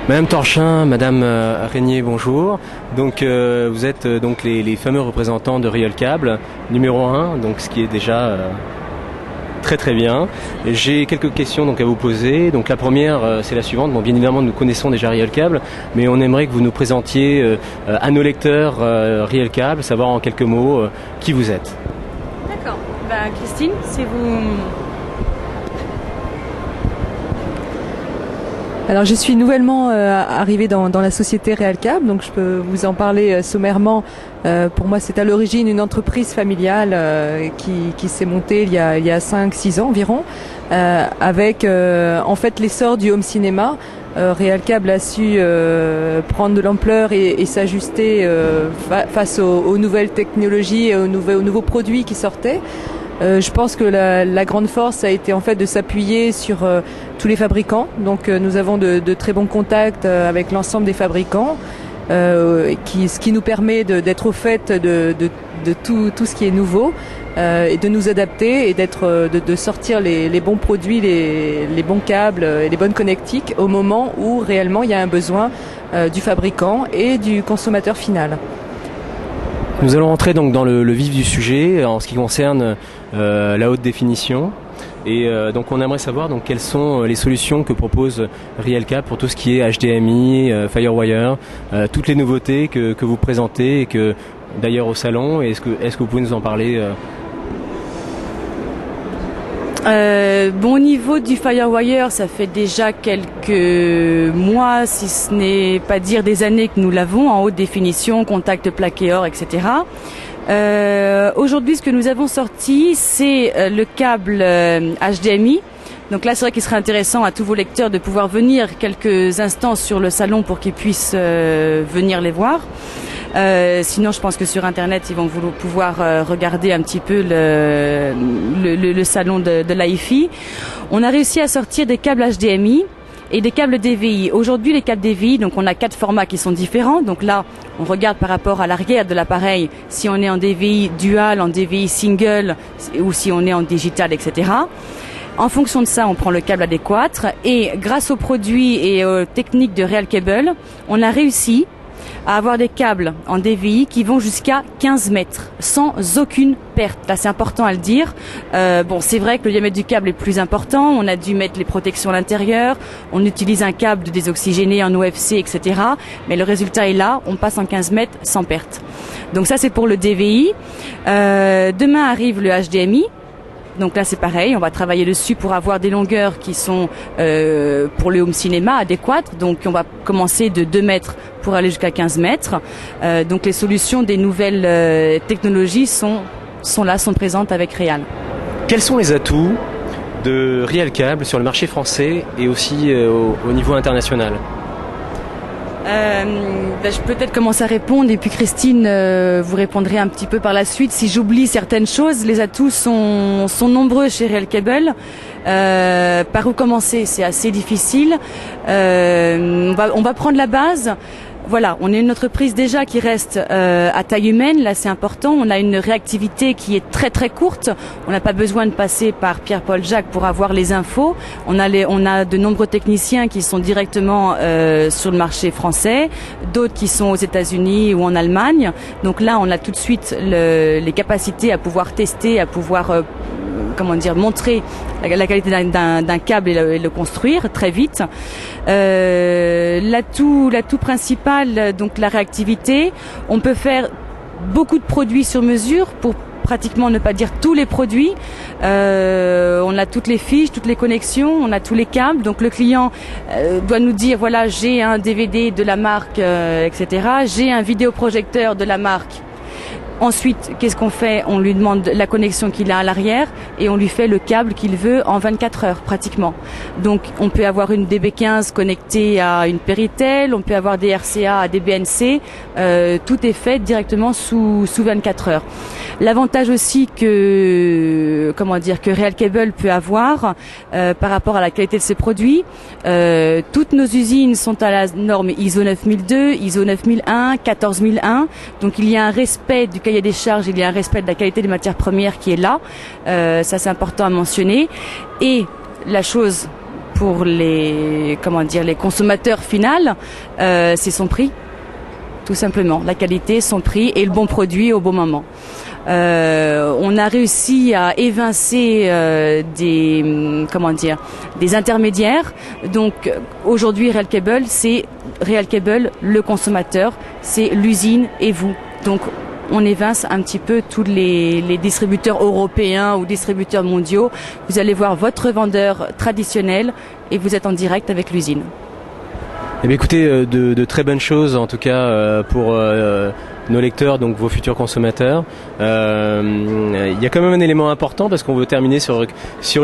Madame Torchin, Madame Régnier, bonjour. Donc vous êtes donc les fameux représentants de Real Câble, numéro 1, donc ce qui est déjà très très bien. J'ai quelques questions donc à vous poser. Donc la première, c'est la suivante. Bon, bien évidemment, nous connaissons déjà Real Câble, mais on aimerait que vous nous présentiez à nos lecteurs Real Câble, savoir en quelques mots qui vous êtes. D'accord. Christine, c'est vous. Alors je suis nouvellement arrivée dans la société Real Câble, donc je peux vous en parler sommairement. Pour moi, c'est à l'origine une entreprise familiale qui s'est montée il y a 5-6 ans environ, avec en fait l'essor du home cinéma. Real Câble a su prendre de l'ampleur et s'ajuster face aux nouvelles technologies et aux nouveaux produits qui sortaient. Je pense que la grande force a été en fait de s'appuyer sur tous les fabricants. Donc nous avons de très bons contacts avec l'ensemble des fabricants, ce qui nous permet d'être au fait de tout ce qui est nouveau et de nous adapter et de sortir les bons produits, les bons câbles et les bonnes connectiques au moment où réellement il y a un besoin du fabricant et du consommateur final. Nous allons entrer donc dans le vif du sujet en ce qui concerne la haute définition. Et donc on aimerait savoir donc quelles sont les solutions que propose Real Câble pour tout ce qui est HDMI, Firewire, toutes les nouveautés que vous présentez et que d'ailleurs au salon. Est-ce que vous pouvez nous en parler Au niveau du Firewire, ça fait déjà quelques mois, si ce n'est pas dire des années que nous l'avons en haute définition, contact plaqué or, etc. Aujourd'hui, ce que nous avons sorti, c'est le câble HDMI. Donc là, c'est vrai qu'il serait intéressant à tous vos lecteurs de pouvoir venir quelques instants sur le salon pour qu'ils puissent venir les voir. Sinon, je pense que sur Internet, ils vont pouvoir regarder un petit peu le salon de l'AIFI. On a réussi à sortir des câbles HDMI et des câbles DVI. Aujourd'hui, les câbles DVI, donc on a 4 formats qui sont différents. Donc là, on regarde par rapport à l'arrière de l'appareil, si on est en DVI dual, en DVI single, ou si on est en digital, etc. En fonction de ça, on prend le câble adéquat. Et grâce aux produits et aux techniques de Real Câble, on a réussi à avoir des câbles en DVI qui vont jusqu'à 15 mètres sans aucune perte. Là, c'est important à le dire. C'est vrai que le diamètre du câble est plus important. On a dû mettre les protections à l'intérieur. On utilise un câble désoxygéné en OFC, etc. Mais le résultat est là. On passe en 15 mètres sans perte. Donc ça, c'est pour le DVI. Demain arrive le HDMI. Donc là, c'est pareil, on va travailler dessus pour avoir des longueurs qui sont pour le home cinéma adéquates. Donc on va commencer de 2 mètres pour aller jusqu'à 15 mètres. Donc les solutions des nouvelles technologies sont présentes avec Real. Quels sont les atouts de Real Câble sur le marché français et aussi au niveau international ? Je peux peut-être commencer à répondre et puis Christine vous répondrez un petit peu par la suite. Si j'oublie certaines choses, les atouts sont nombreux chez Real Câble. Par où commencer, c'est assez difficile. On va prendre la base. Voilà, on est une entreprise déjà qui reste à taille humaine, là c'est important. On a une réactivité qui est très très courte. On n'a pas besoin de passer par Pierre-Paul Jacques pour avoir les infos. On a de nombreux techniciens qui sont directement sur le marché français, d'autres qui sont aux États-Unis ou en Allemagne. Donc là, on a tout de suite les capacités à pouvoir tester, à pouvoir montrer la qualité d'un câble et le construire très vite. L'atout principal, donc la réactivité. On peut faire beaucoup de produits sur mesure pour pratiquement ne pas dire tous les produits. On a toutes les fiches, toutes les connexions, on a tous les câbles. Donc le client doit nous dire voilà, j'ai un DVD de la marque, etc. J'ai un vidéoprojecteur de la marque. Ensuite, qu'est-ce qu'on fait? On lui demande la connexion qu'il a à l'arrière et on lui fait le câble qu'il veut en 24 heures pratiquement. Donc on peut avoir une DB15 connectée à une Péritel, on peut avoir des RCA à des BNC, tout est fait directement sous 24 heures. L'avantage aussi que Real Câble peut avoir par rapport à la qualité de ses produits, toutes nos usines sont à la norme ISO 9002, ISO 9001, 14001, donc il y a un respect du cahier des charges, il y a un respect de la qualité des matières premières qui est là, ça c'est important à mentionner. Et la chose pour les consommateurs finaux, c'est son prix, tout simplement. La qualité, son prix et le bon produit au bon moment. On a réussi à évincer des intermédiaires. Donc aujourd'hui, Real Cable, c'est Real Cable, le consommateur, c'est l'usine et vous. Donc on évince un petit peu tous les distributeurs européens ou distributeurs mondiaux. Vous allez voir votre vendeur traditionnel et vous êtes en direct avec l'usine. Eh bien, écoutez, de très bonnes choses en tout cas pour nos lecteurs, donc vos futurs consommateurs. Il y a quand même un élément important parce qu'on veut terminer sur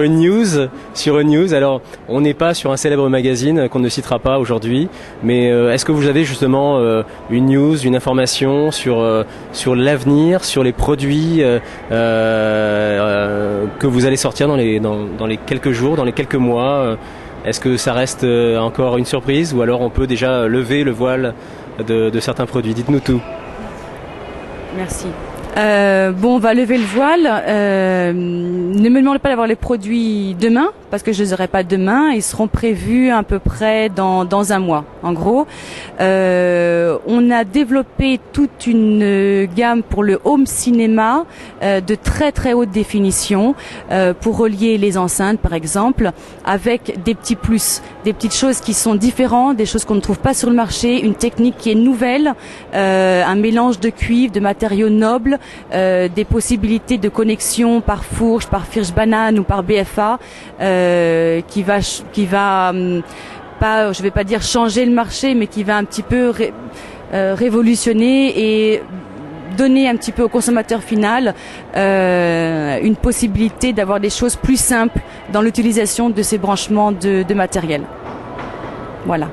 une news. Alors, on n'est pas sur un célèbre magazine qu'on ne citera pas aujourd'hui, mais est-ce que vous avez justement une news, une information sur l'avenir, sur les produits que vous allez sortir dans les quelques jours, dans les quelques mois? Est-ce que ça reste encore une surprise ou alors on peut déjà lever le voile de certains produits? Dites-nous tout. Merci. On va lever le voile. Ne me demandez pas d'avoir les produits demain, parce que je les aurai pas demain. Ils seront prévus à peu près dans un mois, en gros. On a développé toute une gamme pour le home cinéma de très très haute définition pour relier les enceintes, par exemple, avec des petits plus, des petites choses qui sont différentes, des choses qu'on ne trouve pas sur le marché, une technique qui est nouvelle, un mélange de cuivre, de matériaux nobles. Des possibilités de connexion par fourche, par First Banane ou par BFA qui va pas, je vais pas dire changer le marché, mais qui va un petit peu révolutionner et donner un petit peu au consommateur final une possibilité d'avoir des choses plus simples dans l'utilisation de ces branchements de matériel. Voilà.